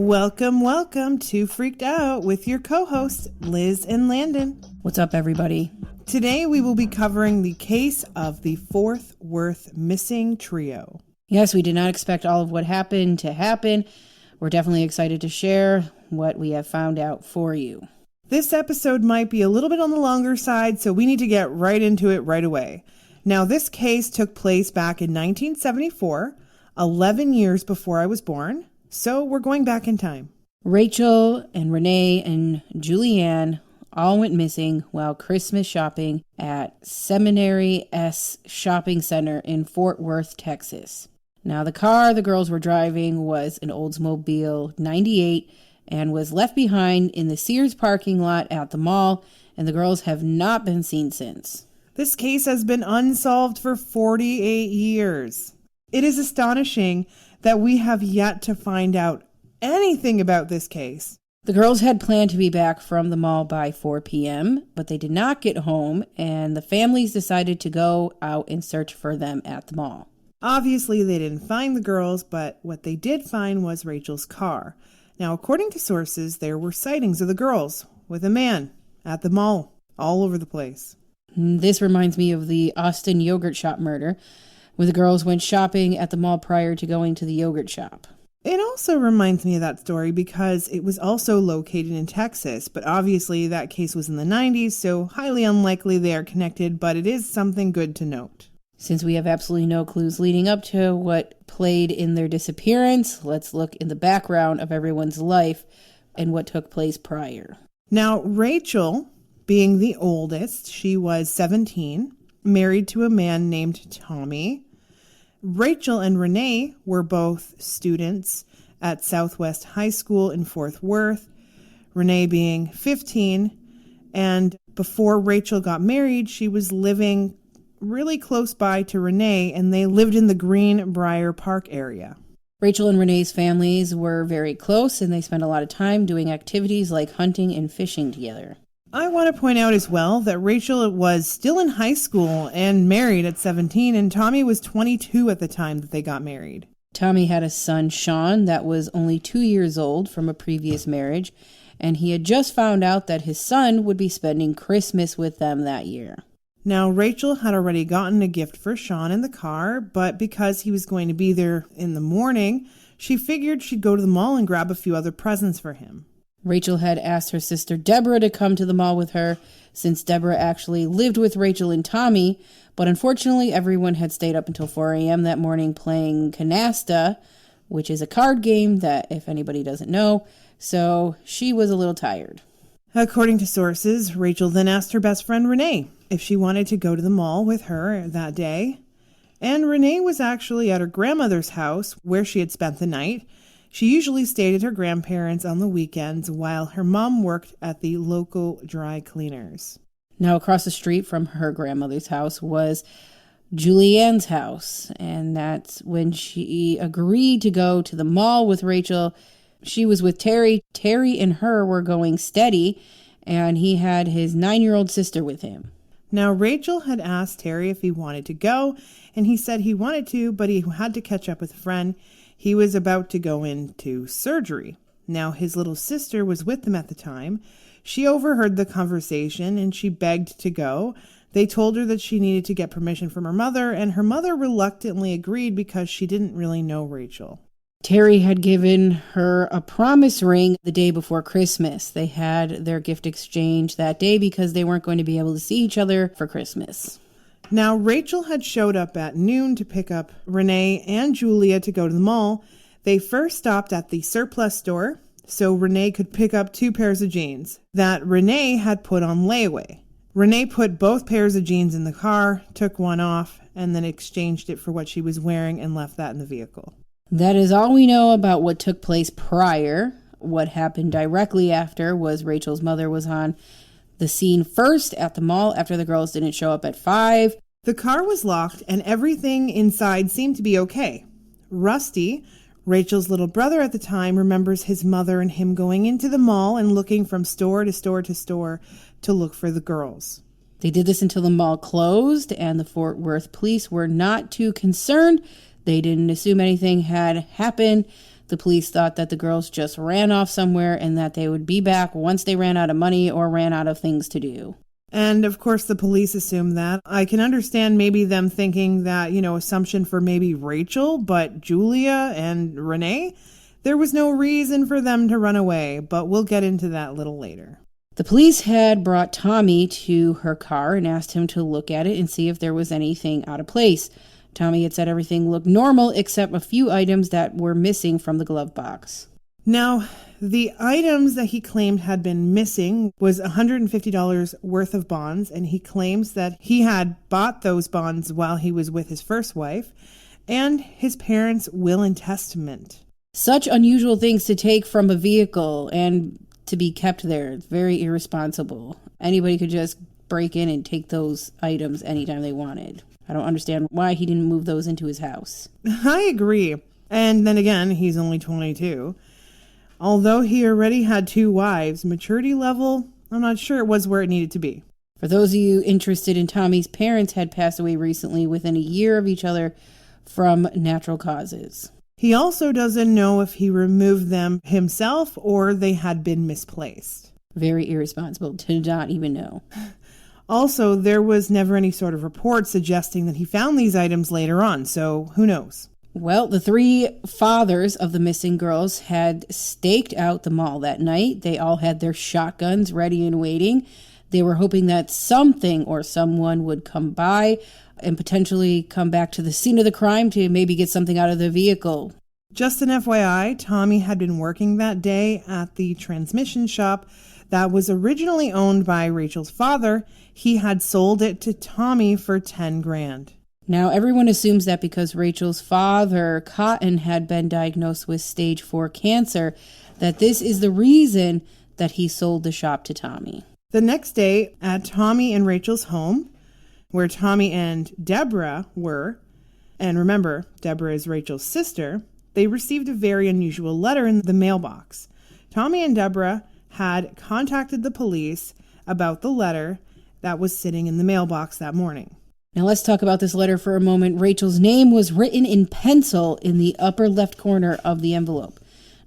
Welcome to Freaked Out with your co-hosts, Liz and Landon. What's up, everybody? Today we will be covering the case of the Fort Worth missing trio. Yes, we did not expect all of what happened to happen. We're definitely excited to share what we have found out for you. This episode might be a little bit on the longer side, so we need to get right into it right away. Now, this case took place back in 1974, 11 years before I was born. So we're going back in time. Rachel and Renee and Julianne all went missing while Christmas shopping at Seminary S Shopping Center in Fort Worth, Texas. Now, the car the girls were driving was an Oldsmobile 98 and was left behind in the Sears parking lot at the mall, and the girls have not been seen since. This case has been unsolved for 48 years. It is astonishing that we have yet to find out anything about this case. The girls had planned to be back from the mall by 4 p.m., but they did not get home, and the families decided to go out and search for them at the mall. Obviously, they didn't find the girls, but what they did find was Rachel's car. Now, according to sources, there were sightings of the girls with a man at the mall all over the place. This reminds me of the Austin yogurt shop murder, where the girls went shopping at the mall prior to going to the yogurt shop. It also reminds me of that story because it was also located in Texas, but obviously that case was in the 90s, so highly unlikely they are connected, but it is something good to note. Since we have absolutely no clues leading up to what played in their disappearance, let's look in the background of everyone's life and what took place prior. Now, Rachel, being the oldest, she was 17, married to a man named Tommy. Rachel and Renee were both students at Southwest High School in Fort Worth, Renee being 15. And before Rachel got married, she was living really close by to Renee, and they lived in the Greenbrier Park area. Rachel and Renee's families were very close, and they spent a lot of time doing activities like hunting and fishing together. I want to point out as well that Rachel was still in high school and married at 17, and Tommy was 22 at the time that they got married. Tommy had a son, Sean, that was only 2 years old from a previous marriage, and he had just found out that his son would be spending Christmas with them that year. Now, Rachel had already gotten a gift for Sean in the car, but because he was going to be there in the morning, she figured she'd go to the mall and grab a few other presents for him. Rachel had asked her sister Deborah to come to the mall with her, since Deborah actually lived with Rachel and Tommy, but unfortunately everyone had stayed up until 4 a.m. that morning playing canasta, which is a card game that, if anybody doesn't know, so she was a little tired. According to sources, Rachel then asked her best friend Renee if she wanted to go to the mall with her that day, and Renee was actually at her grandmother's house where she had spent the night. She usually stayed at her grandparents' on the weekends while her mom worked at the local dry cleaners. Now, across the street from her grandmother's house was Julianne's house, and that's when she agreed to go to the mall with Rachel. She was with Terry. Terry and her were going steady, and he had his 9-year-old sister with him. Now, Rachel had asked Terry if he wanted to go, and he said he wanted to, but he had to catch up with a friend. He was about to go into surgery. Now, his little sister was with them at the time. She overheard the conversation and she begged to go. They told her that she needed to get permission from her mother, and her mother reluctantly agreed because she didn't really know Rachel. Terry had given her a promise ring the day before Christmas. They had their gift exchange that day because they weren't going to be able to see each other for Christmas. Now, Rachel had showed up at noon to pick up Renee and Julia to go to the mall. They first stopped at the surplus store so Renee could pick up 2 pairs of jeans that Renee had put on layaway. Renee put both pairs of jeans in the car, took one off, and then exchanged it for what she was wearing and left that in the vehicle. That is all we know about what took place prior. What happened directly after was Rachel's mother was on the scene first at the mall after the girls didn't show up at 5. The car was locked and everything inside seemed to be okay. Rusty, Rachel's little brother at the time, remembers his mother and him going into the mall and looking from store to store to store to look for the girls. They did this until the mall closed, and the Fort Worth police were not too concerned. They didn't assume anything had happened. The police thought that the girls just ran off somewhere and that they would be back once they ran out of money or ran out of things to do. And of course, the police assume that. I can understand maybe them thinking that, assumption for maybe Rachel, but Julia and Renee, there was no reason for them to run away, but we'll get into that a little later. The police had brought Tommy to her car and asked him to look at it and see if there was anything out of place. Tommy had said everything looked normal except a few items that were missing from the glove box. Now, the items that he claimed had been missing was $150 worth of bonds, and he claims that he had bought those bonds while he was with his first wife, and his parents' will and testament. Such unusual things to take from a vehicle and to be kept there. It's very irresponsible. Anybody could just break in and take those items anytime they wanted. I don't understand why he didn't move those into his house. I agree. And then again, he's only 22. Although he already had 2 wives, maturity level, I'm not sure it was where it needed to be. For those of you interested in Tommy's parents had passed away recently within a year of each other from natural causes. He also doesn't know if he removed them himself or they had been misplaced. Very irresponsible to not even know. Also, there was never any sort of report suggesting that he found these items later on, so who knows? Well, the 3 fathers of the missing girls had staked out the mall that night. They all had their shotguns ready and waiting. They were hoping that something or someone would come by and potentially come back to the scene of the crime to maybe get something out of the vehicle. Just an FYI, Tommy had been working that day at the transmission shop that was originally owned by Rachel's father. He had sold it to Tommy for $10,000. Now, everyone assumes that because Rachel's father, Cotton, had been diagnosed with stage 4 cancer, that this is the reason that he sold the shop to Tommy. The next day, at Tommy and Rachel's home, where Tommy and Deborah were, and remember, Deborah is Rachel's sister, they received a very unusual letter in the mailbox. Tommy and Deborah had contacted the police about the letter that was sitting in the mailbox that morning. Now let's talk about this letter for a moment. Rachel's name was written in pencil in the upper left corner of the envelope.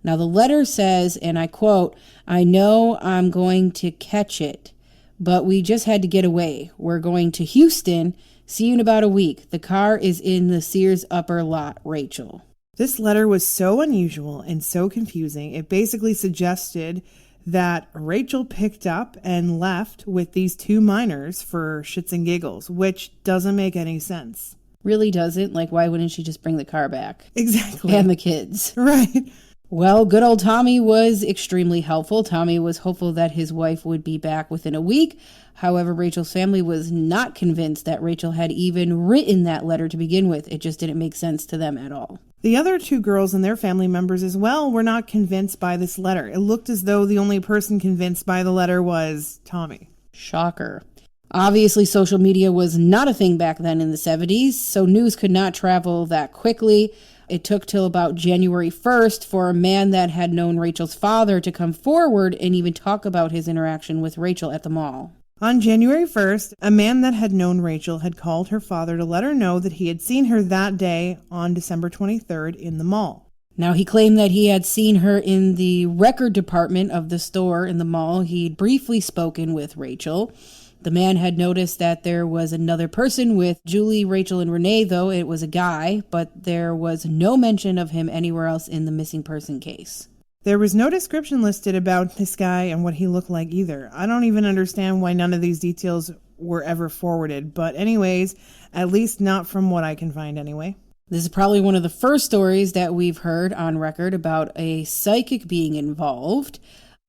Now the letter says, and I quote, "I know I'm going to catch it, but we just had to get away. We're going to Houston. See you in about a week. The car is in the Sears upper lot, Rachel." This letter was so unusual and so confusing. It basically suggested that Rachel picked up and left with these 2 minors for shits and giggles, which doesn't make any sense. Really doesn't. Like, why wouldn't she just bring the car back? Exactly. And the kids. Right. Well, good old Tommy was extremely helpful. Tommy was hopeful that his wife would be back within a week. However, Rachel's family was not convinced that Rachel had even written that letter to begin with. It just didn't make sense to them at all. The other 2 girls and their family members as well were not convinced by this letter. It looked as though the only person convinced by the letter was Tommy. Shocker. Obviously, social media was not a thing back then in the 70s, so news could not travel that quickly. It took till about January 1st for a man that had known Rachel's father to come forward and even talk about his interaction with Rachel at the mall. On January 1st, a man that had known Rachel had called her father to let her know that he had seen her that day on December 23rd in the mall. Now, he claimed that he had seen her in the record department of the store in the mall. He'd briefly spoken with Rachel. The man had noticed that there was another person with Julie, Rachel, and Renee, though it was a guy, but there was no mention of him anywhere else in the missing person case. There was no description listed about this guy and what he looked like either. I don't even understand why none of these details were ever forwarded, but anyways, at least not from what I can find anyway. This is probably one of the first stories that we've heard on record about a psychic being involved.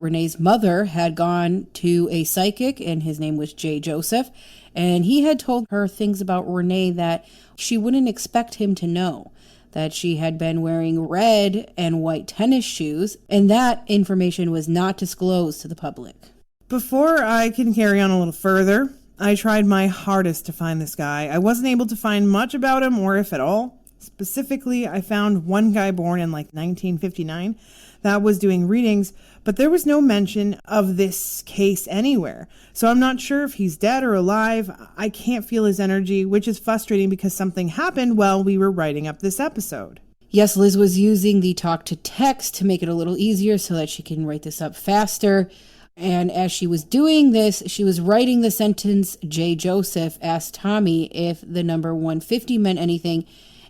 Renee's mother had gone to a psychic, and his name was J. Joseph, and he had told her things about Renee that she wouldn't expect him to know. That she had been wearing red and white tennis shoes, and that information was not disclosed to the public. Before I can carry on a little further, I tried my hardest to find this guy. I wasn't able to find much about him, or if at all. Specifically, I found one guy born in 1959 that was doing readings, but there was no mention of this case anywhere. So I'm not sure if he's dead or alive. I can't feel his energy, which is frustrating because something happened while we were writing up this episode. Yes, Liz was using the talk to text to make it a little easier so that she can write this up faster. And as she was doing this, she was writing the sentence, J. Joseph asked Tommy if the number 150 meant anything.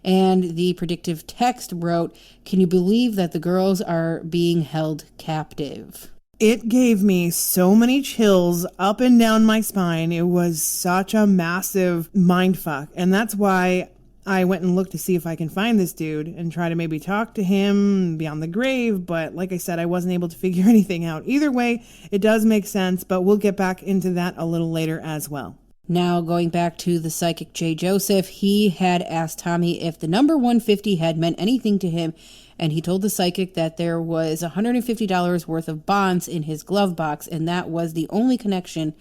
And the predictive text wrote, "Can you believe that the girls are being held captive?" It gave me so many chills up and down my spine. It was such a massive mindfuck. And that's why I went and looked to see if I can find this dude and try to maybe talk to him beyond the grave. But like I said, I wasn't able to figure anything out. Either way, it does make sense, but we'll get back into that a little later as well. Now, going back to the psychic J. Joseph, he had asked Tommy if the number 150 had meant anything to him, and he told the psychic that there was $150 worth of bonds in his glove box, and that was the only connection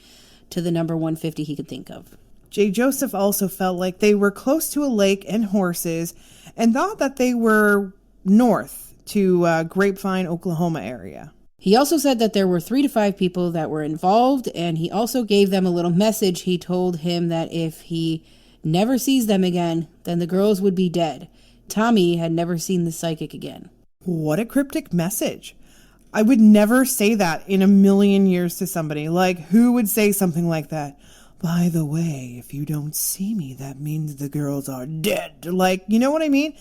to the number 150 he could think of. J. Joseph also felt like they were close to a lake and horses and thought that they were north to Grapevine, Oklahoma area. He also said that there were 3 to 5 people that were involved, and he also gave them a little message. He told him that if he never sees them again, then the girls would be dead. Tommy had never seen the psychic again. What a cryptic message. I would never say that in a million years to somebody. Like, who would say something like that? By the way, if you don't see me, that means the girls are dead. Like, you know what I mean?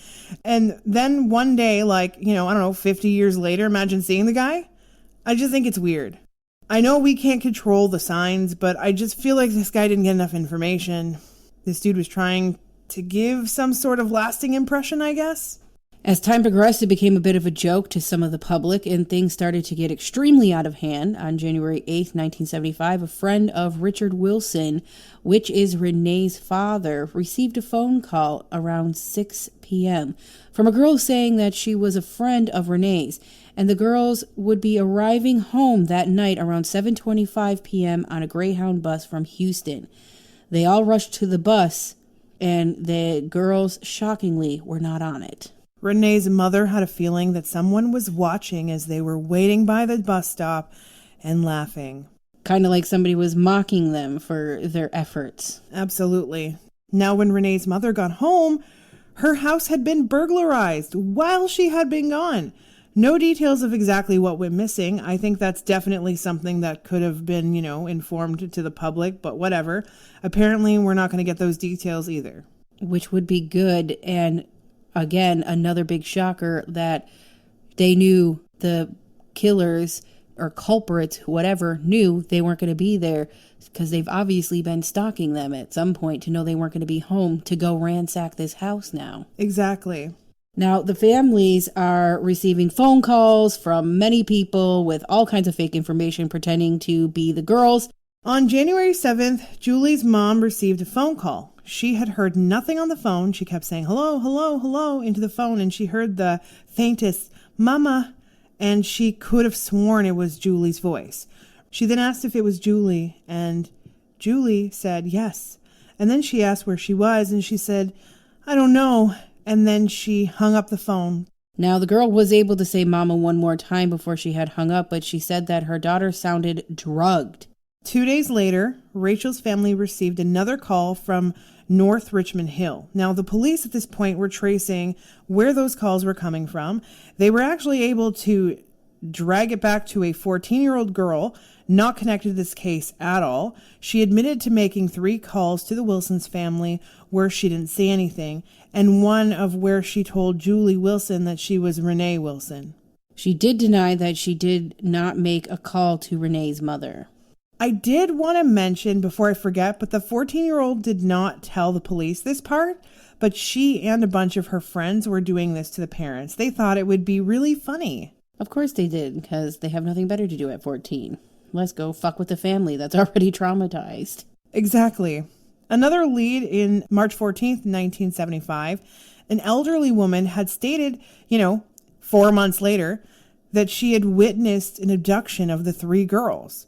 And then one day, like, I don't know, 50 years later, imagine seeing the guy. I just think it's weird. I know we can't control the signs, but I just feel like this guy didn't get enough information. This dude was trying to give some sort of lasting impression, I guess. As time progressed, it became a bit of a joke to some of the public, and things started to get extremely out of hand. On January 8th, 1975, a friend of Richard Wilson, which is Renee's father, received a phone call around 6 p.m. from a girl saying that she was a friend of Renee's, and the girls would be arriving home that night around 7:25 p.m. on a Greyhound bus from Houston. They all rushed to the bus, and the girls, shockingly, were not on it. Renee's mother had a feeling that someone was watching as they were waiting by the bus stop and laughing. Kind of like somebody was mocking them for their efforts. Absolutely. Now, when Renee's mother got home, her house had been burglarized while she had been gone. No details of exactly what went missing. I think that's definitely something that could have been, informed to the public, but whatever. Apparently, we're not going to get those details either. Which would be good, and again, another big shocker that they knew the killers or culprits, whatever, knew they weren't going to be there because they've obviously been stalking them at some point to know they weren't going to be home to go ransack this house now. Exactly. Now, the families are receiving phone calls from many people with all kinds of fake information pretending to be the girls. On January 7th, Julie's mom received a phone call. She had heard nothing on the phone. She kept saying, hello, hello, hello, into the phone, and she heard the faintest, mama, and she could have sworn it was Julie's voice. She then asked if it was Julie, and Julie said yes. And then she asked where she was, and she said, I don't know. And then she hung up the phone. Now, the girl was able to say mama one more time before she had hung up, but she said that her daughter sounded drugged. 2 days later, Rachel's family received another call from North Richmond Hill. Now, the police at this point were tracing where those calls were coming from. They were actually able to drag it back to a 14-year-old girl not connected to this case at all. She admitted to making 3 calls to the Wilsons family where she didn't see anything, and one of where she told Julie Wilson that she was Renee Wilson. She did deny that she did not make a call to Renee's mother. I did want to mention before I forget, but the 14-year-old did not tell the police this part, but she and a bunch of her friends were doing this to the parents. They thought it would be really funny. Of course they did, because they have nothing better to do at 14. Let's go fuck with the family that's already traumatized. Exactly. Another lead in March 14th, 1975, an elderly woman had stated, 4 months later, that she had witnessed an abduction of the 3 girls.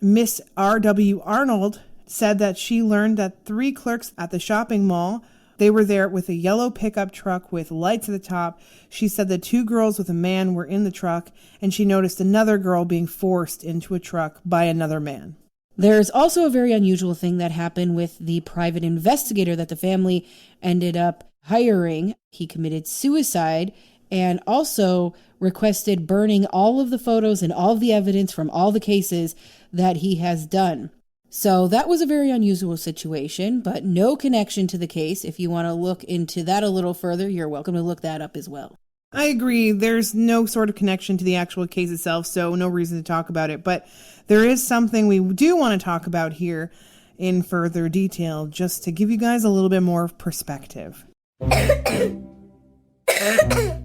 Miss R.W. Arnold said that she learned that 3 clerks at the shopping mall, they were there with a yellow pickup truck with lights at the top. She said the 2 girls with a man were in the truck, and she noticed another girl being forced into a truck by another man. There's also a very unusual thing that happened with the private investigator that the family ended up hiring. He committed suicide and also requested burning all of the photos and all of the evidence from all the cases that he has done. So that was a very unusual situation, but no connection to the case. If you want to look into that a little further, you're welcome to look that up as well. I agree. There's no sort of connection to the actual case itself, so no reason to talk about it. But there is something we do want to talk about here in further detail, just to give you guys a little bit more perspective.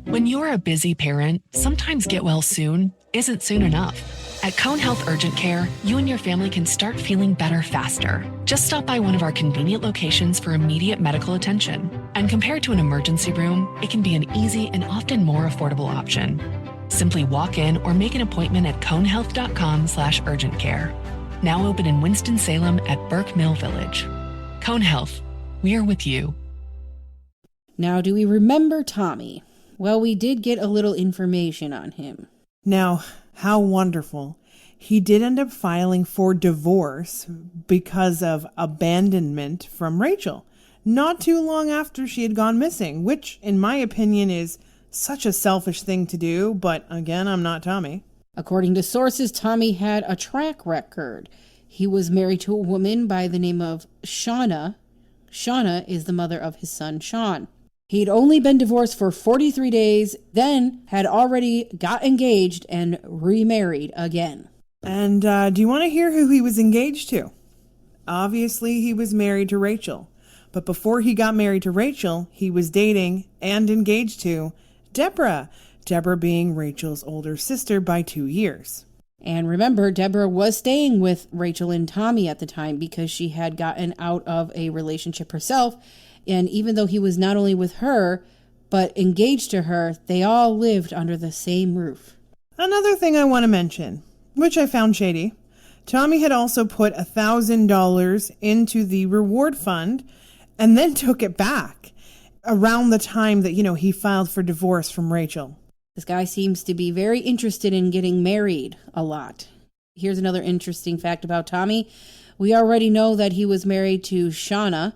When you're a busy parent, sometimes get well soon isn't soon enough. At Cone Health Urgent Care, you and your family can start feeling better faster. Just stop by one of our convenient locations for immediate medical attention. And compared to an emergency room, it can be an easy and often more affordable option. Simply walk in or make an appointment at conehealth.com/urgent care. Now open in Winston-Salem at Burke Mill Village. Cone Health, we are with you. Now, do we remember Tommy? Well, we did get a little information on him. Now, how wonderful. He did end up filing for divorce because of abandonment from Rachel, not too long after she had gone missing, which, in my opinion, is such a selfish thing to do, but again, I'm not Tommy. According to sources, Tommy had a track record. He was married to a woman by the name of Shauna. Shauna is the mother of his son, Sean. He'd only been divorced for 43 days, then had already got engaged and remarried again. And do you want to hear who he was engaged to? Obviously, he was married to Rachel. But before he got married to Rachel, he was dating and engaged to Deborah. Deborah being Rachel's older sister by 2 years. And remember, Deborah was staying with Rachel and Tommy at the time because she had gotten out of a relationship herself. And even though he was not only with her, but engaged to her, they all lived under the same roof. Another thing I want to mention, which I found shady, Tommy had also put $1,000 into the reward fund and then took it back around the time that, he filed for divorce from Rachel. This guy seems to be very interested in getting married a lot. Here's another interesting fact about Tommy. We already know that he was married to Shauna,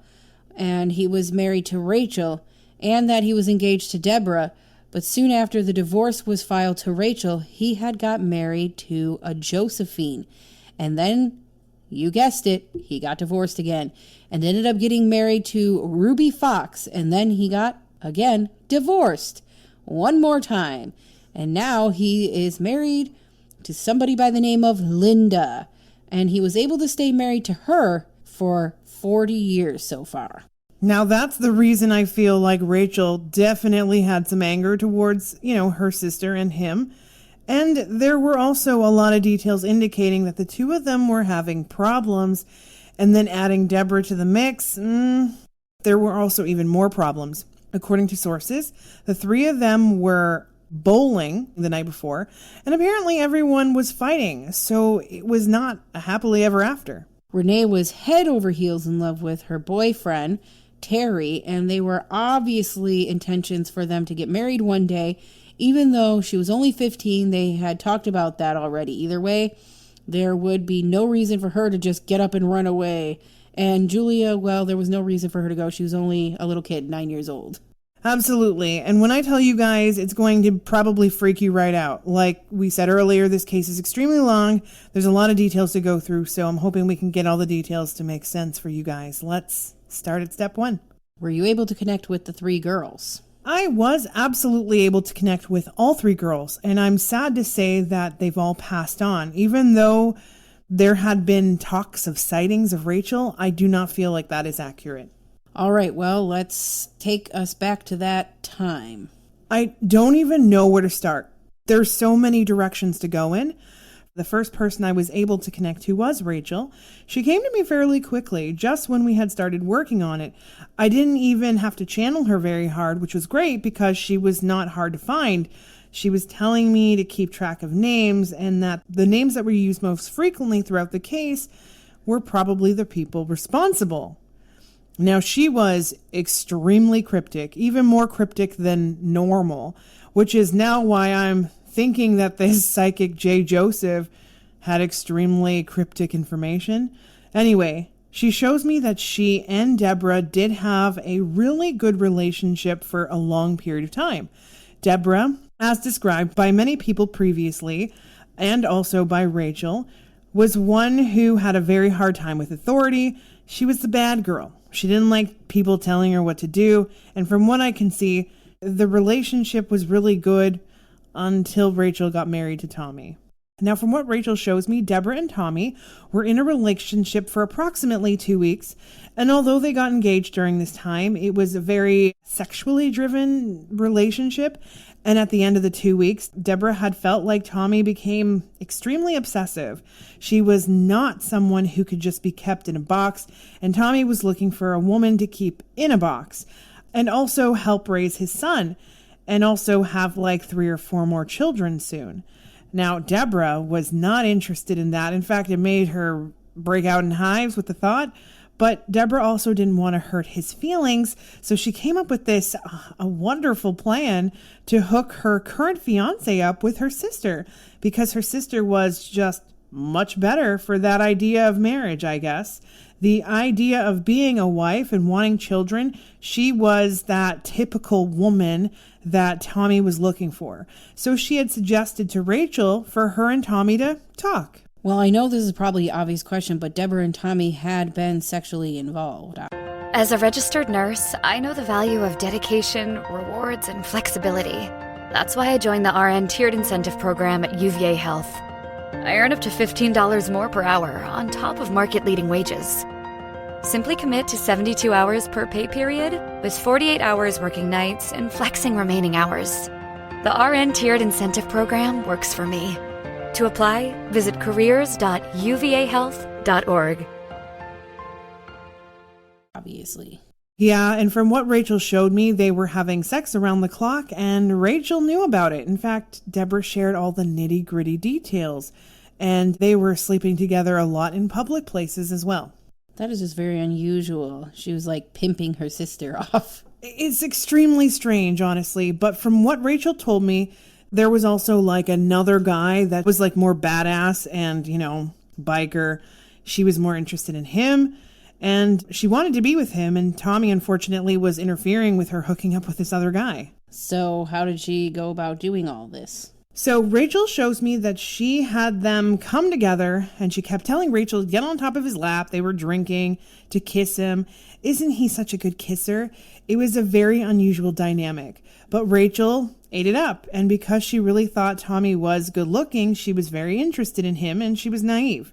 and he was married to Rachel, and that he was engaged to Deborah, but soon after the divorce was filed to Rachel, he had got married to a Josephine. And then, you guessed it, he got divorced again, and ended up getting married to Ruby Fox, and then he got, again, divorced one more time. And now he is married to somebody by the name of Linda, and he was able to stay married to her for 40 years so far. Now that's the reason I feel like Rachel definitely had some anger towards, her sister and him. And there were also a lot of details indicating that the two of them were having problems. And then adding Deborah to the mix, there were also even more problems. According to sources, the three of them were bowling the night before, and apparently everyone was fighting. So it was not a happily ever after. Renee was head over heels in love with her boyfriend, Terry, and they were obviously intentions for them to get married one day. Even though she was only 15, they had talked about that already. Either way, there would be no reason for her to just get up and run away. And Julia, well, there was no reason for her to go. She was only a little kid, 9 years old. Absolutely. And when I tell you guys, it's going to probably freak you right out. Like we said earlier, this case is extremely long. There's a lot of details to go through, so I'm hoping we can get all the details to make sense for you guys. Let's start at step 1. Were you able to connect with the 3 girls? I was absolutely able to connect with all 3 girls, and I'm sad to say that they've all passed on. Even though there had been talks of sightings of Rachel, I do not feel like that is accurate. All right, well, let's take us back to that time. I don't even know where to start. There's so many directions to go in. The first person I was able to connect to was Rachel. She came to me fairly quickly, just when we had started working on it. I didn't even have to channel her very hard, which was great because she was not hard to find. She was telling me to keep track of names and that the names that were used most frequently throughout the case were probably the people responsible. Now, she was extremely cryptic, even more cryptic than normal, which is now why I'm thinking that this psychic J. Joseph had extremely cryptic information. Anyway, She shows me that she and Deborah did have a really good relationship for a long period of time. Deborah, as described by many people previously, and also by Rachel, was one who had a very hard time with authority. She was the bad girl. She didn't like people telling her what to do. And from what I can see, the relationship was really good until Rachel got married to Tommy. Now, from what Rachel shows me, Deborah and Tommy were in a relationship for approximately 2 weeks. And although they got engaged during this time, it was a very sexually driven relationship. And at the end of the 2 weeks, Deborah had felt like Tommy became extremely obsessive. She was not someone who could just be kept in a box. And Tommy was looking for a woman to keep in a box and also help raise his son and also have like 3 or 4 more children soon. Now, Deborah was not interested in that. In fact, it made her break out in hives with the thought. But Deborah also didn't want to hurt his feelings. So she came up with this a wonderful plan to hook her current fiance up with her sister, because her sister was just much better for that idea of marriage, I guess. The idea of being a wife and wanting children, she was that typical woman that Tommy was looking for. So she had suggested to Rachel for her and Tommy to talk. Well, I know this is probably an obvious question, but Deborah and Tommy had been sexually involved. As a registered nurse, I know the value of dedication, rewards, and flexibility. That's why I joined the RN Tiered Incentive Program at UVA Health. I earn up to $15 more per hour on top of market-leading wages. Simply commit to 72 hours per pay period, with 48 hours working nights and flexing remaining hours. The RN Tiered Incentive Program works for me. To apply, visit careers.uvahealth.org. Obviously. Yeah, and from what Rachel showed me, they were having sex around the clock, and Rachel knew about it. In fact, Deborah shared all the nitty-gritty details, and they were sleeping together a lot in public places as well. That is just very unusual. She was like pimping her sister off. It's extremely strange, honestly, but from what Rachel told me, there was also like another guy that was like more badass and, biker. She was more interested in him, and she wanted to be with him, and Tommy unfortunately was interfering with her hooking up with this other guy. So how did she go about doing all this? So Rachel shows me that she had them come together, and she kept telling Rachel to get on top of his lap. They were drinking, to kiss him. Isn't he such a good kisser? It was a very unusual dynamic. But Rachel ate it up, and because she really thought Tommy was good looking, she was very interested in him, and she was naive.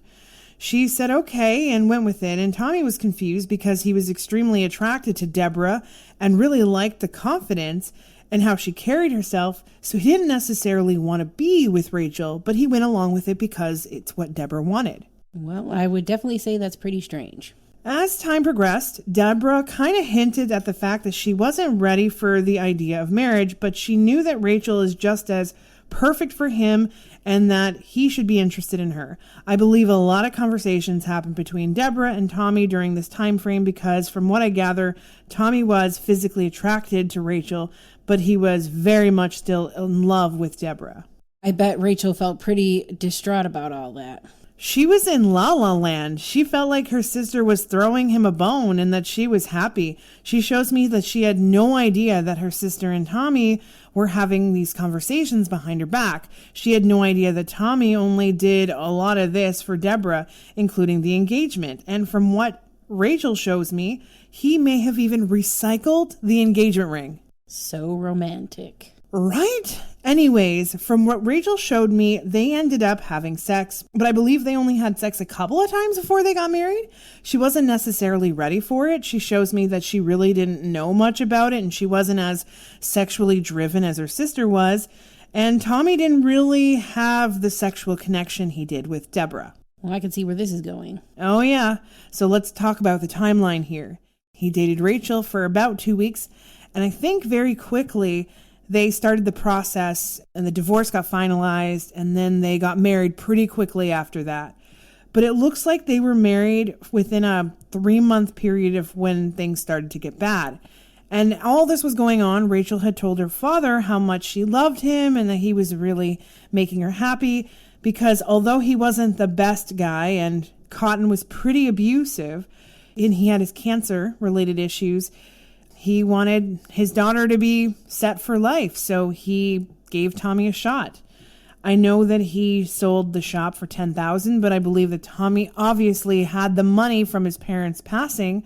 She said okay and went with it, and Tommy was confused because he was extremely attracted to Deborah and really liked the confidence and how she carried herself, so he didn't necessarily want to be with Rachel, but he went along with it because it's what Deborah wanted. Well, I would definitely say that's pretty strange. As time progressed, Deborah kind of hinted at the fact that she wasn't ready for the idea of marriage, but she knew that Rachel is just as perfect for him and that he should be interested in her. I believe a lot of conversations happened between Deborah and Tommy during this time frame because from what I gather, Tommy was physically attracted to Rachel, but he was very much still in love with Deborah. I bet Rachel felt pretty distraught about all that. She was in La La Land. She felt like her sister was throwing him a bone and that she was happy. She shows me that she had no idea that her sister and Tommy were having these conversations behind her back. She had no idea that Tommy only did a lot of this for Deborah, including the engagement. And from what Rachel shows me, he may have even recycled the engagement ring. So romantic. Right? Anyways, from what Rachel showed me, they ended up having sex, but I believe they only had sex a couple of times before they got married. She wasn't necessarily ready for it. She shows me that she really didn't know much about it, and she wasn't as sexually driven as her sister was. And Tommy didn't really have the sexual connection he did with Deborah. Well, I can see where this is going. Oh yeah. So let's talk about the timeline here. He dated Rachel for about 2 weeks, and I think very quickly they started the process and the divorce got finalized, and then they got married pretty quickly after that. But it looks like they were married within a 3-month period of when things started to get bad. And all this was going on, Rachel had told her father how much she loved him and that he was really making her happy, because although he wasn't the best guy and Cotton was pretty abusive, and he had his cancer-related issues. He wanted his daughter to be set for life, so he gave Tommy a shot. I know that he sold the shop for $10,000, but I believe that Tommy obviously had the money from his parents passing,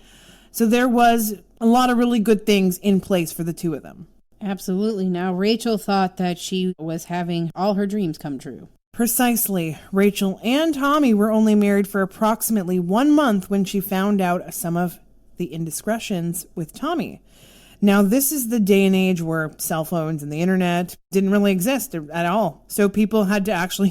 so there was a lot of really good things in place for the two of them. Absolutely. Now, Rachel thought that she was having all her dreams come true. Precisely. Rachel and Tommy were only married for approximately 1 month when she found out some of the indiscretions with Tommy. Now, this is the day and age where cell phones and the internet didn't really exist at all. So people had to actually,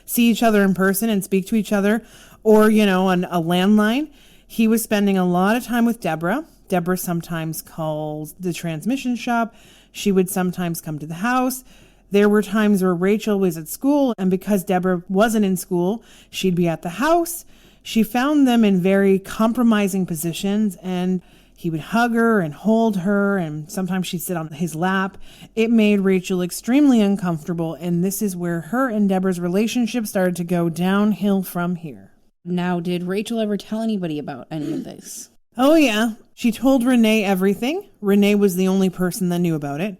see each other in person and speak to each other, or, on a landline. He was spending a lot of time with Deborah. Deborah sometimes calls the transmission shop. She would sometimes come to the house. There were times where Rachel was at school, and because Deborah wasn't in school, she'd be at the house. She found them in very compromising positions, and he would hug her and hold her, and sometimes she'd sit on his lap. It made Rachel extremely uncomfortable, and this is where her and Deborah's relationship started to go downhill from here. Now, did Rachel ever tell anybody about any of this? Oh, yeah. She told Renee everything. Renee was the only person that knew about it.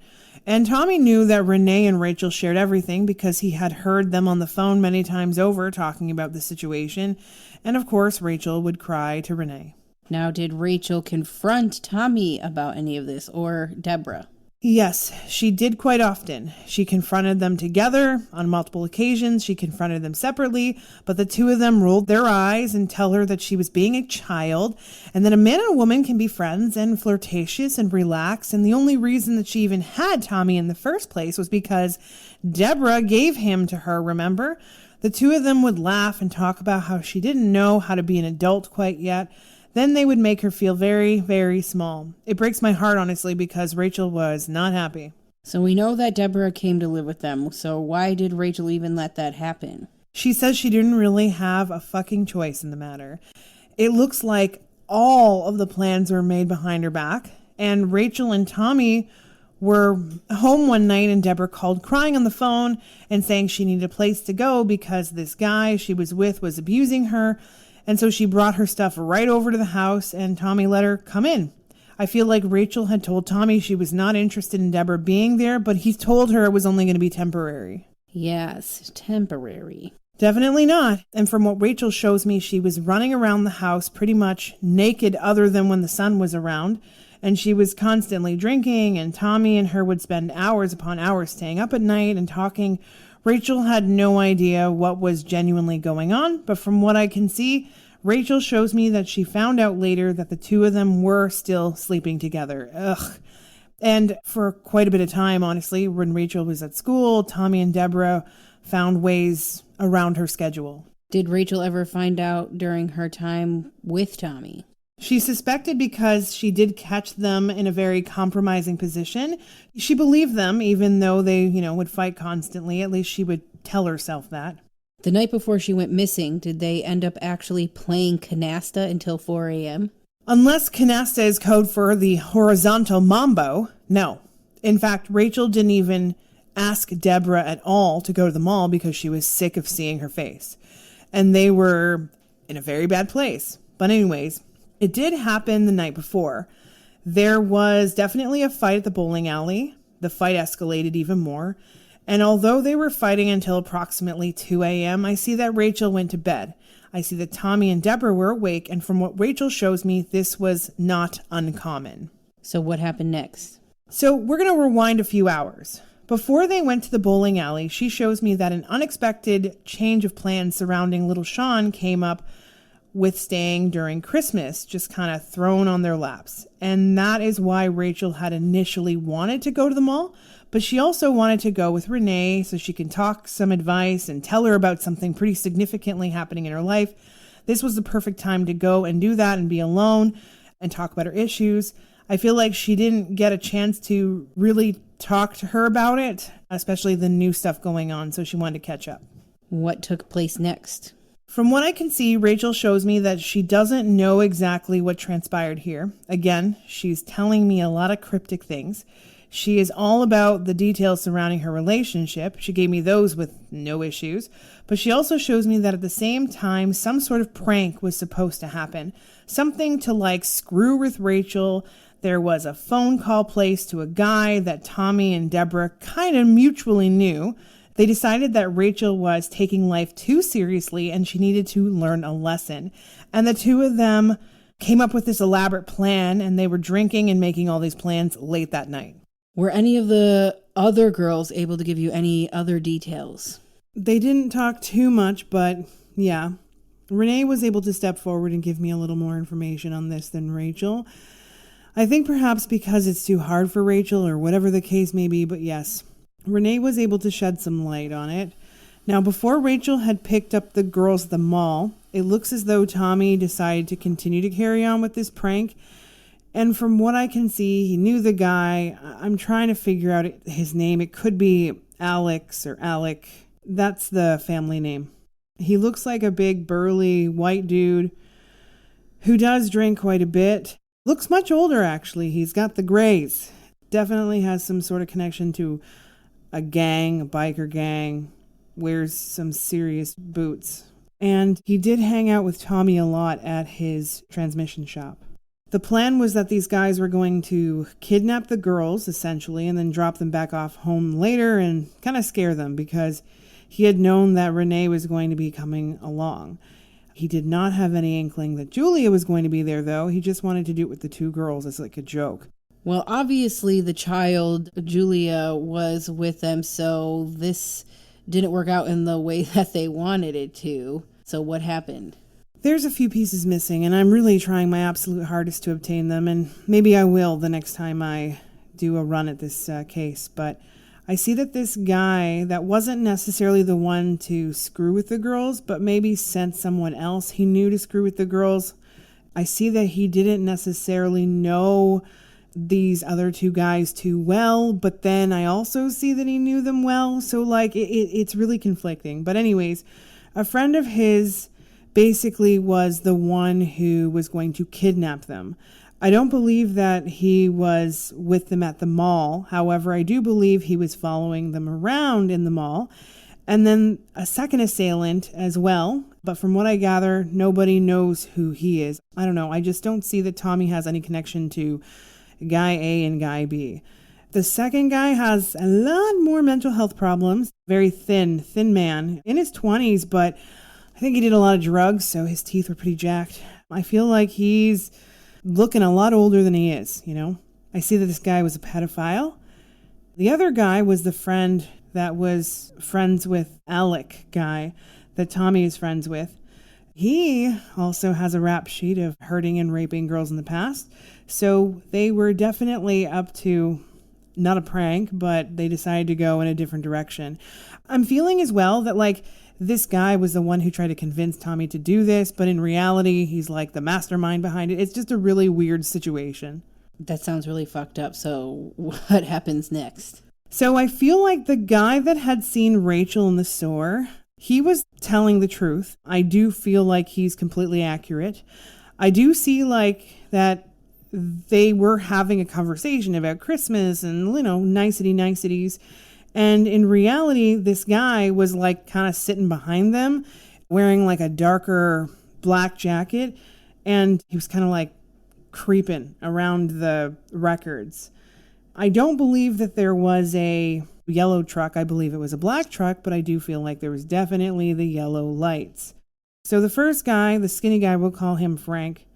And Tommy knew that Renee and Rachel shared everything because he had heard them on the phone many times over talking about the situation. And of course, Rachel would cry to Renee. Now, did Rachel confront Tommy about any of this, or Deborah? Yes, she did quite often. She confronted them together on multiple occasions. She confronted them separately, but the two of them rolled their eyes and tell her that she was being a child and that a man and a woman can be friends and flirtatious and relax. And the only reason that she even had Tommy in the first place was because Deborah gave him to her, remember? The two of them would laugh and talk about how she didn't know how to be an adult quite yet. Then they would make her feel very, very small. It breaks my heart, honestly, because Rachel was not happy. So we know that Deborah came to live with them, so why did Rachel even let that happen? She says she didn't really have a fucking choice in the matter. It looks like all of the plans were made behind her back, and Rachel and Tommy were home one night, and Deborah called crying on the phone and saying she needed a place to go because this guy she was with was abusing her. And so she brought her stuff right over to the house, and Tommy let her come in. I feel like Rachel had told Tommy she was not interested in Deborah being there, but he told her it was only going to be temporary. Yes, temporary. Definitely not. And from what Rachel shows me, she was running around the house pretty much naked other than when the sun was around. And she was constantly drinking, and Tommy and her would spend hours upon hours staying up at night and talking. Rachel had no idea what was genuinely going on, but from what I can see, Rachel shows me that she found out later that the two of them were still sleeping together. Ugh. And for quite a bit of time, honestly, when Rachel was at school, Tommy and Deborah found ways around her schedule. Did Rachel ever find out during her time with Tommy? She suspected because she did catch them in a very compromising position. She believed them, even though they, would fight constantly. At least she would tell herself that. The night before she went missing, did they end up actually playing canasta until 4 a.m.? Unless canasta is code for the horizontal mambo, no. In fact, Rachel didn't even ask Deborah at all to go to the mall because she was sick of seeing her face. And they were in a very bad place. But anyways, it did happen the night before. There was definitely a fight at the bowling alley. The fight escalated even more. And although they were fighting until approximately 2 a.m., I see that Rachel went to bed. I see that Tommy and Deborah were awake, and from what Rachel shows me, this was not uncommon. So what happened next? So we're going to rewind a few hours. Before they went to the bowling alley, she shows me that an unexpected change of plans surrounding little Sean came up with staying during Christmas, just kind of thrown on their laps. And that is why Rachel had initially wanted to go to the mall, but she also wanted to go with Renee so she can talk some advice and tell her about something pretty significantly happening in her life. This was the perfect time to go and do that and be alone and talk about her issues. I feel like she didn't get a chance to really talk to her about it, especially the new stuff going on, so she wanted to catch up. What took place next? From what I can see, Rachel shows me that she doesn't know exactly what transpired here. Again, she's telling me a lot of cryptic things. She is all about the details surrounding her relationship. She gave me those with no issues. But she also shows me that at the same time, some sort of prank was supposed to happen. Something to like screw with Rachel. There was a phone call placed to a guy that Tommy and Deborah kind of mutually knew. They decided that Rachel was taking life too seriously and she needed to learn a lesson. And the two of them came up with this elaborate plan, and they were drinking and making all these plans late that night. Were any of the other girls able to give you any other details? They didn't talk too much, but yeah. Renee was able to step forward and give me a little more information on this than Rachel. I think perhaps because it's too hard for Rachel or whatever the case may be, but yes, Renee was able to shed some light on it. Now, before Rachel had picked up the girls at the mall, it looks as though Tommy decided to continue to carry on with this prank. And from what I can see, he knew the guy. I'm trying to figure out his name. It could be Alex or Alec. That's the family name. He looks like a big, burly, white dude who does drink quite a bit. Looks much older, actually. He's got the grays. Definitely has some sort of connection to a gang, a biker gang. Wears some serious boots. And he did hang out with Tommy a lot at his transmission shop. The plan was that these guys were going to kidnap the girls, essentially, and then drop them back off home later and kind of scare them because he had known that Renee was going to be coming along. He did not have any inkling that Julia was going to be there, though. He just wanted to do it with the two girls as like a joke. Well, obviously the child, Julia, was with them, so this didn't work out in the way that they wanted it to. So what happened? There's a few pieces missing, and I'm really trying my absolute hardest to obtain them, and maybe I will the next time I do a run at this case. But I see that this guy that wasn't necessarily the one to screw with the girls, but maybe sent someone else he knew to screw with the girls. I see that he didn't necessarily know these other two guys too well, but then I also see that he knew them well. So like it's really conflicting. But anyways, a friend of his basically was the one who was going to kidnap them. I don't believe that he was with them at the mall. However, I do believe he was following them around in the mall. And then a second assailant as well. But from what I gather, nobody knows who he is. I don't know. I just don't see that Tommy has any connection to Guy A and Guy B. The second guy has a lot more mental health problems. Very thin man. In his 20s, but I think he did a lot of drugs, so his teeth were pretty jacked. I feel like he's looking a lot older than he is, you know? I see that this guy was a pedophile. The other guy was the friend that was friends with Alec guy that Tommy is friends with. He also has a rap sheet of hurting and raping girls in the past. So they were definitely up to not a prank, but they decided to go in a different direction. I'm feeling as well that like this guy was the one who tried to convince Tommy to do this, but in reality, he's like the mastermind behind it. It's just a really weird situation. That sounds really fucked up. So what happens next? So I feel like the guy that had seen Rachel in the store, he was telling the truth. I do feel like he's completely accurate. I do see like that they were having a conversation about Christmas and, you know, niceties. And in reality, this guy was like kind of sitting behind them wearing like a darker black jacket. And he was kind of like creeping around the records. I don't believe that there was a yellow truck. I believe it was a black truck, but I do feel like there was definitely the yellow lights. So the first guy, the skinny guy, we'll call him Frank.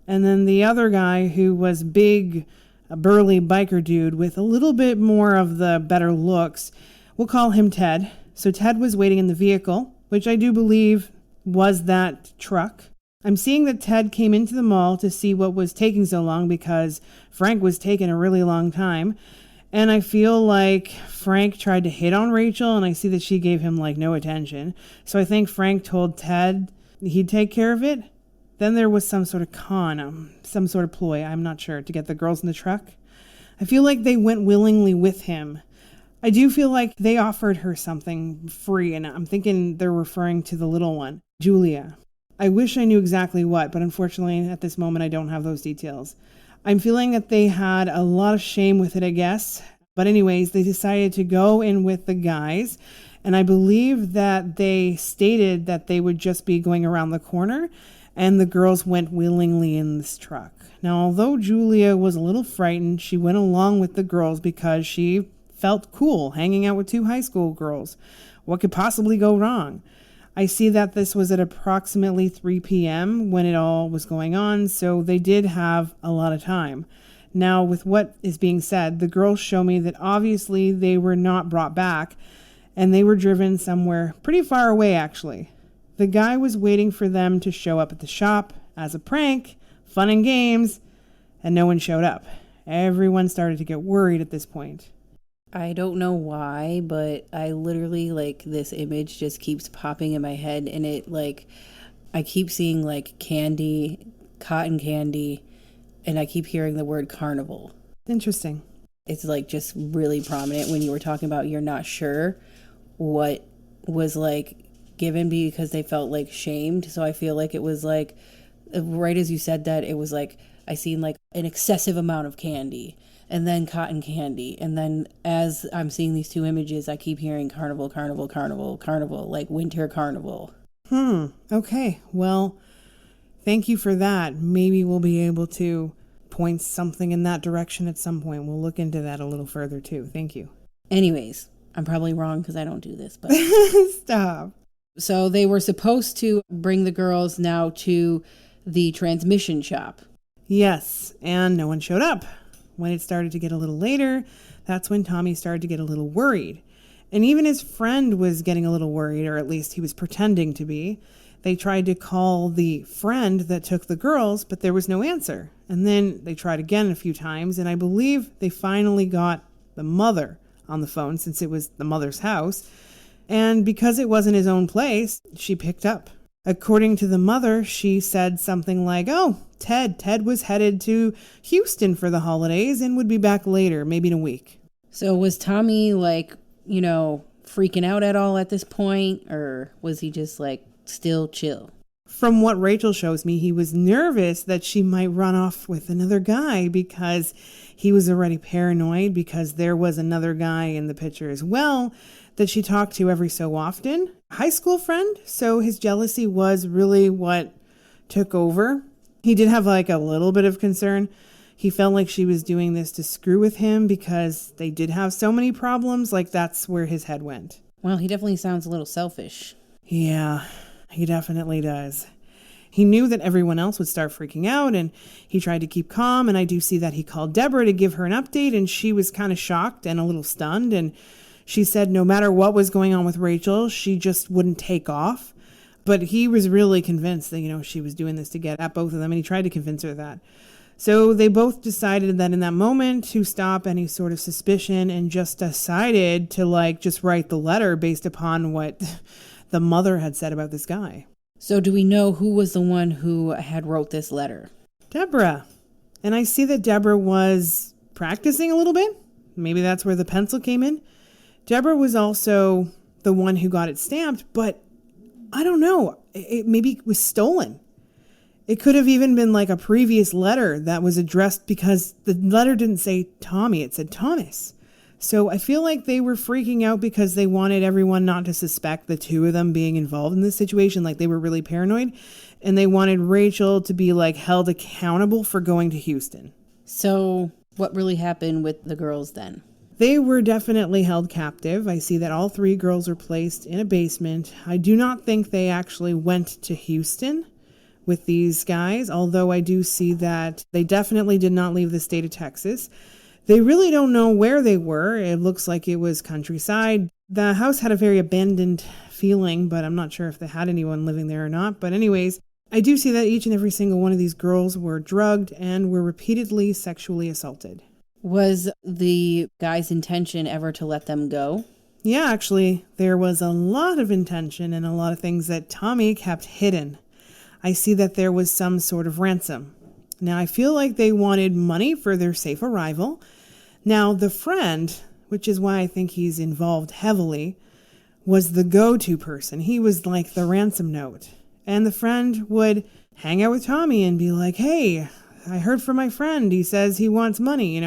And then the other guy who was big, a burly biker dude with a little bit more of the better looks, we'll call him Ted. So Ted was waiting in the vehicle, which I do believe was that truck. I'm seeing that Ted came into the mall to see what was taking so long because Frank was taking a really long time. And I feel like Frank tried to hit on Rachel, and I see that she gave him like no attention. So I think Frank told Ted he'd take care of it. Then there was some sort of some sort of ploy, I'm not sure, to get the girls in the truck. I feel like they went willingly with him. I do feel like they offered her something free, and I'm thinking they're referring to the little one, Julia. I wish I knew exactly what, but unfortunately at this moment I don't have those details. I'm feeling that they had a lot of shame with it, I guess. But anyways, they decided to go in with the guys. And I believe that they stated that they would just be going around the corner, and the girls went willingly in this truck. Now, although Julia was a little frightened, she went along with the girls because she felt cool hanging out with two high school girls. What could possibly go wrong? I see that this was at approximately 3 p.m. when it all was going on, so they did have a lot of time. Now, with what is being said, the girls show me that obviously they were not brought back, and they were driven somewhere pretty far away, actually. The guy was waiting for them to show up at the shop as a prank, fun and games, and no one showed up. Everyone started to get worried at this point. I don't know why, but I literally, like, this image just keeps popping in my head, and it, like, I keep seeing, like, candy, cotton candy, and I keep hearing the word carnival. Interesting. It's, like, just really prominent when you were talking about you're not sure what was, like, given because they felt, like, shamed. So I feel like it was, like, right as you said that, it was, like, I seen, like, an excessive amount of candy. And then cotton candy. And then as I'm seeing these two images, I keep hearing carnival, carnival, carnival, carnival, like winter carnival. Okay. Well, thank you for that. Maybe we'll be able to point something in that direction at some point. We'll look into that a little further too. Thank you. Anyways, I'm probably wrong because I don't do this, but Stop. So they were supposed to bring the girls now to the transmission shop. Yes, and no one showed up. When it started to get a little later, that's when Tommy started to get a little worried. And even his friend was getting a little worried, or at least he was pretending to be. They tried to call the friend that took the girls, but there was no answer. And then they tried again a few times, and I believe they finally got the mother on the phone since it was the mother's house. And because it wasn't his own place, she picked up. According to the mother, she said something like, oh, Ted was headed to Houston for the holidays and would be back later, maybe in a week. So was Tommy, like, you know, freaking out at all at this point, or was he just, like, still chill? From what Rachel shows me, he was nervous that she might run off with another guy because he was already paranoid because there was another guy in the picture as well that she talked to every so often. High school friend, so his jealousy was really what took over. He did have like a little bit of concern. He felt like she was doing this to screw with him because they did have so many problems. Like that's where his head went. Well, he definitely sounds a little selfish. Yeah, he definitely does. He knew that everyone else would start freaking out, and he tried to keep calm, and I do see that he called Deborah to give her an update, and she was kind of shocked and a little stunned, and she said no matter what was going on with Rachel, she just wouldn't take off. But he was really convinced that, she was doing this to get at both of them, and he tried to convince her that. So they both decided that in that moment to stop any sort of suspicion and just decided to just write the letter based upon what the mother had said about this guy. So do we know who was the one who had wrote this letter? Deborah. And I see that Deborah was practicing a little bit. Maybe that's where the pencil came in. Deborah was also the one who got it stamped, but I don't know. It maybe was stolen. It could have even been like a previous letter that was addressed because the letter didn't say Tommy, it said Thomas. So I feel like they were freaking out because they wanted everyone not to suspect the two of them being involved in this situation. Like they were really paranoid, and they wanted Rachel to be held accountable for going to Houston. So what really happened with the girls then? They were definitely held captive. I see that all three girls are placed in a basement. I do not think they actually went to Houston with these guys, although I do see that they definitely did not leave the state of Texas. They really don't know where they were. It looks like it was countryside. The house had a very abandoned feeling, but I'm not sure if they had anyone living there or not. But anyways, I do see that each and every single one of these girls were drugged and were repeatedly sexually assaulted. Was the guy's intention ever to let them go? Yeah, actually, there was a lot of intention and a lot of things that Tommy kept hidden. I see that there was some sort of ransom. Now, I feel like they wanted money for their safe arrival. Now, the friend, which is why I think he's involved heavily, was the go-to person. He was like the ransom note. And the friend would hang out with Tommy and be like, hey, I heard from my friend. He says he wants money,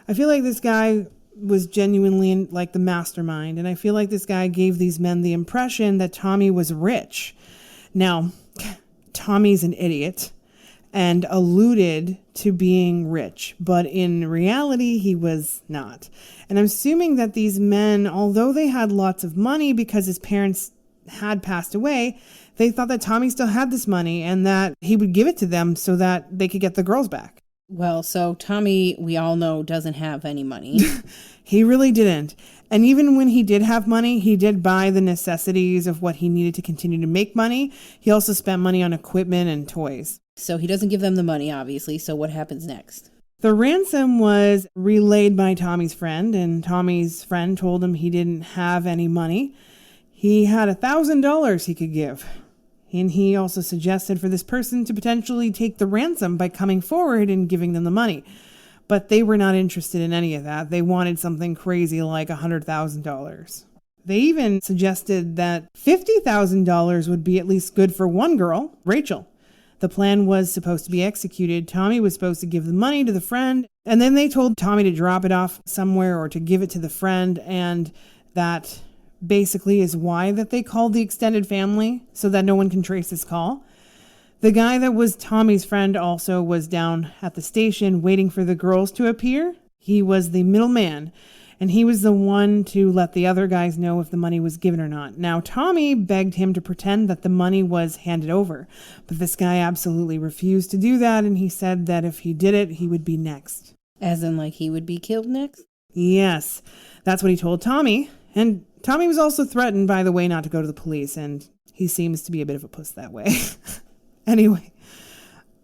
I feel like this guy was genuinely like the mastermind. And I feel like this guy gave these men the impression that Tommy was rich. Now, Tommy's an idiot and alluded to being rich, but in reality, he was not. And I'm assuming that these men, although they had lots of money because his parents had passed away, they thought that Tommy still had this money and that he would give it to them so that they could get the girls back. Well, so Tommy, we all know, doesn't have any money. He really didn't. And even when he did have money, he did buy the necessities of what he needed to continue to make money. He also spent money on equipment and toys. So he doesn't give them the money, obviously. So what happens next? The ransom was relayed by Tommy's friend, and Tommy's friend told him he didn't have any money. He had $1,000 he could give. And he also suggested for this person to potentially take the ransom by coming forward and giving them the money. But they were not interested in any of that. They wanted something crazy like $100,000. They even suggested that $50,000 would be at least good for one girl, Rachel. The plan was supposed to be executed. Tommy was supposed to give the money to the friend, and then they told Tommy to drop it off somewhere or to give it to the friend, and that basically is why that they called the extended family, so that no one can trace this call. The guy that was Tommy's friend also was down at the station waiting for the girls to appear. He was the middleman, and he was the one to let the other guys know if the money was given or not. Now, Tommy begged him to pretend that the money was handed over, but this guy absolutely refused to do that, and he said that if he did it, he would be next. As in, like, he would be killed next? Yes, that's what he told Tommy. And Tommy was also threatened, by the way, not to go to the police, and he seems to be a bit of a puss that way. Anyway,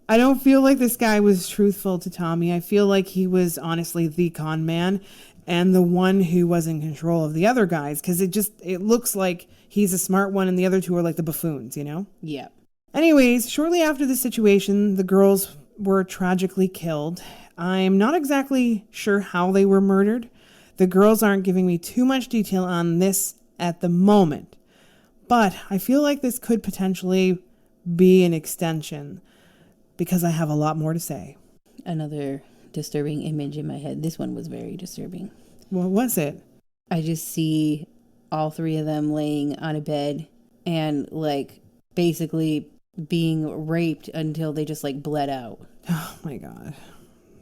I don't feel like this guy was truthful to Tommy. I feel like he was honestly the con man and the one who was in control of the other guys, because it looks like he's a smart one and the other two are like the buffoons, you know? Yeah. Anyways, shortly after the situation, the girls were tragically killed. I'm not exactly sure how they were murdered. The girls aren't giving me too much detail on this at the moment, but I feel like this could potentially be an extension because I have a lot more to say. Another disturbing image in my head. This one was very disturbing. What was it? I just see all three of them laying on a bed and like basically being raped until they just like bled out. Oh my God.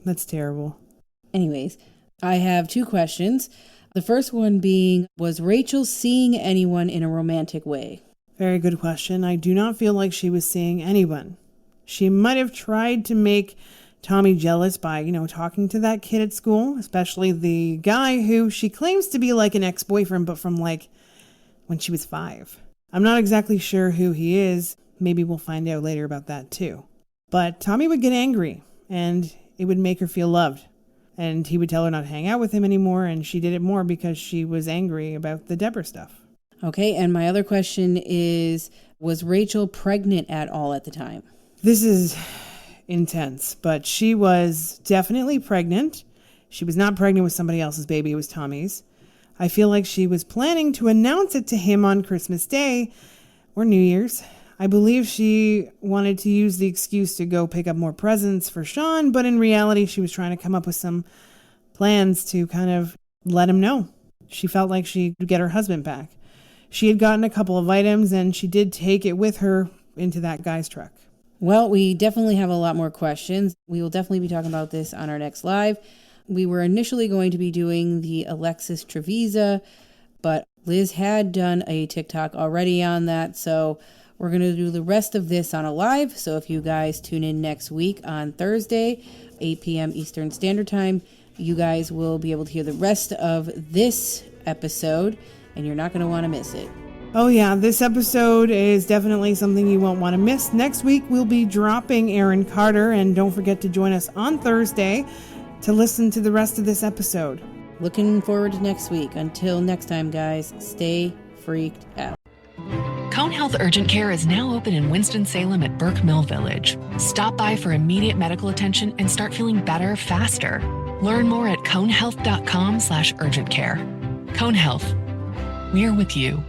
That's terrible. Anyways, I have two questions. The first one being, was Rachel seeing anyone in a romantic way? Very good question. I do not feel like she was seeing anyone. She might have tried to make Tommy jealous by, talking to that kid at school, especially the guy who she claims to be like an ex-boyfriend, but from like when she was 5. I'm not exactly sure who he is. Maybe we'll find out later about that too. But Tommy would get angry and it would make her feel loved. And he would tell her not to hang out with him anymore, and she did it more because she was angry about the Deborah stuff. Okay, and my other question is, was Rachel pregnant at all at the time? This is intense, but she was definitely pregnant. She was not pregnant with somebody else's baby. It was Tommy's. I feel like she was planning to announce it to him on Christmas Day or New Year's. I believe she wanted to use the excuse to go pick up more presents for Sean, but in reality, she was trying to come up with some plans to kind of let him know. She felt like she could get her husband back. She had gotten a couple of items, and she did take it with her into that guy's truck. Well, we definitely have a lot more questions. We will definitely be talking about this on our next live. We were initially going to be doing the Alexis Trevisa, but Liz had done a TikTok already on that, so we're going to do the rest of this on a live. So if you guys tune in next week on Thursday, 8 p.m. Eastern Standard Time, you guys will be able to hear the rest of this episode, and you're not going to want to miss it. Oh yeah, this episode is definitely something you won't want to miss. Next week, we'll be dropping Aaron Carter, and don't forget to join us on Thursday to listen to the rest of this episode. Looking forward to next week. Until next time, guys, stay freaked out. Cone Health Urgent Care is now open in Winston-Salem at Burke Mill Village. Stop by for immediate medical attention and start feeling better faster. Learn more at conehealth.com/urgent care. Cone Health. We're with you.